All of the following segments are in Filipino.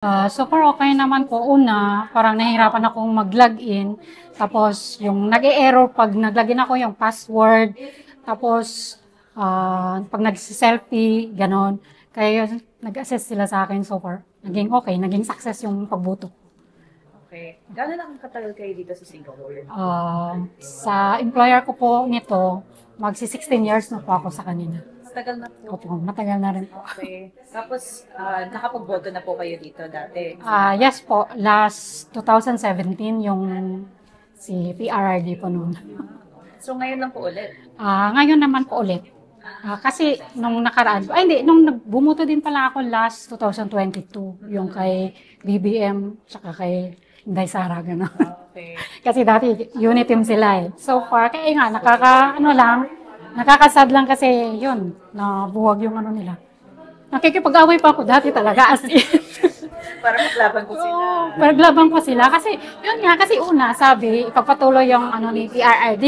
So far okay naman po. Una, parang nahihirapan akong mag-login. Tapos, yung nag-e-error pag nag-login ako yung password. Tapos, pag nag-selfie, ganon. Kaya yun, nag-assist sila sa akin so far. Naging okay, naging success yung pagbuto. Okay. Gaano lang katagal kayo dito sa Singapore? Sa employer ko po nito, magsi 16 years na po ako sa kanila. Matagal na po. Opo, matagal na rin po. Okay. Tapos, nakapagboto na po kayo dito dati? Yes po, last 2017 yung si PRRD po noon. So, ngayon lang po ulit? Ngayon naman po ulit. Kasi nung nakaraan, nung bumuto din pala ako last 2022, yung kay BBM, tsaka kay Inday Sara, gano'n. Okay. Kasi dati, unit team sila eh. So far, kaya nga, nakakasad lang kasi yun, nabuwag yung ano nila. Nakikipag-away pa ako dati talaga as in. Para maglaban po sila. Maglaban po sila. Kasi, yun nga, kasi una, sabi, ipagpatuloy yung ano ni PRRD.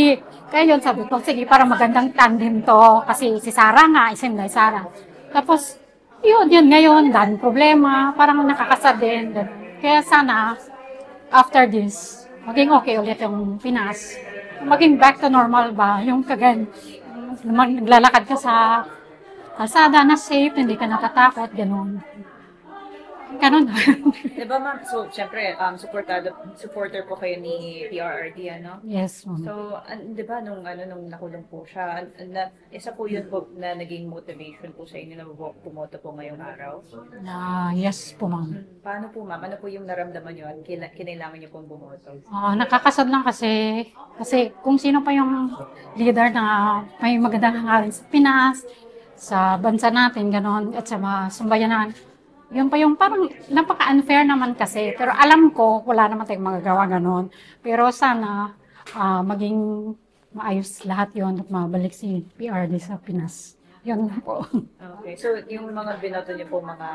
Kaya yun, sabi ko, sige, para magandang tandem to. Kasi si Sara nga, isinday Sara. Tapos, yun ngayon, dan problema, parang nakakasad din. Kaya sana, after this, maging okay ulit yung Pinas. Maging back to normal ba, yung kagan, naglalakad ka sa kalsada na safe, hindi ka natatakot, gano'n. Ganun. Diba ma'am, so syempre, supporter po kayo ni PRRD, ano? Yes, ma'am. So, diba, nung nakulong po siya, isa po yun po na naging motivation po sa inyo na pumoto po ngayong araw? Yes po, ma'am. Paano po ma'am? Ano po yung naramdaman nyo at kinailangan nyo pong bumoto? Nakakasad lang kasi kung sino pa yung leader na may magandang hangarin sa Pinas, sa bansa natin, gano'n, at sa mga sambayanan, yun pa yung parang napaka-unfair naman kasi. Pero alam ko, wala naman tayong magagawa gano'n. Pero sana maging maayos lahat yon at mabalik si PRD sa Pinas. Yun lang po. Okay. So, yung mga binoto niyo po, mga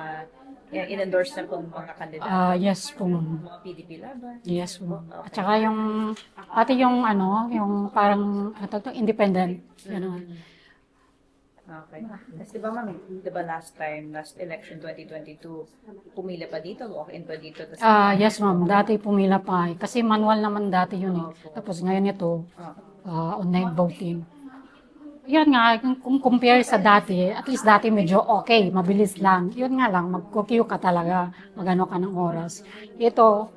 in-endorse na po mga kandidato? Yes po. Mga PDP laban? Yes po. Okay. At saka pati yung parang, independent. Gano'n. Okay. Tapos diba ma'am, diba last election 2022, pumila pa dito, walk-in pa dito? Yes ma'am, dati pumila pa eh. Kasi manual naman dati yun eh. Tapos ngayon ito, online voting. Yan nga, kung compare sa dati, at least dati medyo okay, mabilis lang. Yun nga lang, mag-queue ka talaga, magano ka ng oras. Ito,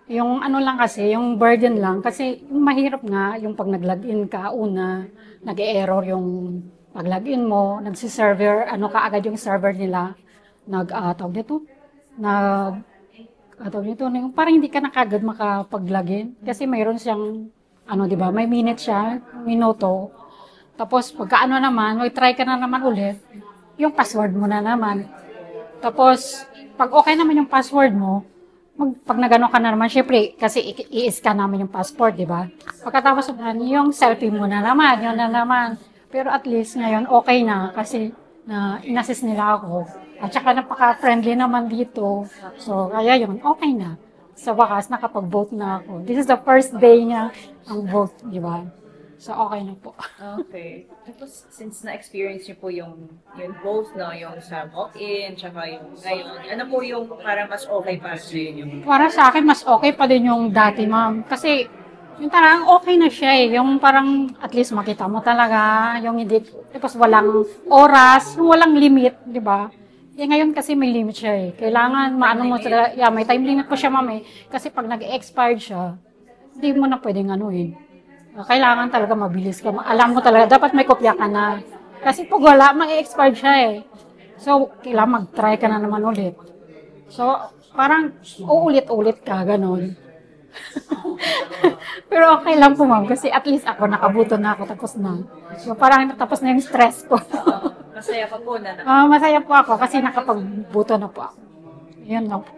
yung ano lang kasi, yung burden lang, kasi mahirap nga yung pag nag-login ka, una, nag-error yung pag-login mo, nagsi-server, kaagad yung server nila, tawag nito, parang hindi ka na kagad makapag-login. Kasi mayroon siyang, di ba, may minute siya, minuto. Tapos, pagka naman, try ka na naman ulit, yung password mo na naman. Tapos, pag okay naman yung password mo, pag nagano ka na naman, syempre, kasi i-scan namin yung passport, di ba? Pagkatapos yung selfie mo na naman, yun na naman. Pero at least ngayon, okay na kasi in-assist nila ako. At saka napaka-friendly naman dito. So, kaya yun, okay na. Sa wakas, nakapag-vote na ako. This is the first day niya ang vote, di ba? So, okay na po. Okay. Tapos, since na-experience niyo po yung both, no? Yung sa walk-in, tsaka yung ngayon, ano po yung parang mas okay para sa inyo? Para sa akin, mas okay pa din yung dati, ma'am. Kasi, yung parang okay na siya eh. Yung parang at least makita mo talaga. Yung hindi, tapos walang oras, yung walang limit, di ba? Ngayon kasi may limit siya eh. Kailangan maano mo talaga. Yeah, may time limit po siya, ma'am eh. Kasi pag nag-expired siya, hindi mo na pwedeng anuhin. Kailangan talaga mabilis ka. Alam mo talaga, dapat may kopya ka na. Kasi pag wala, mag-expired siya eh. So, kailangan mag-try ka na naman ulit. So, parang uulit-ulit ka, ganun. Pero okay lang po ma'am, kasi at least ako nakabuto na ako, tapos na. So parang tapos na yung stress ko. Masaya pa po na. Masaya po ako kasi nakapagbuto na po ako. Yan lang po.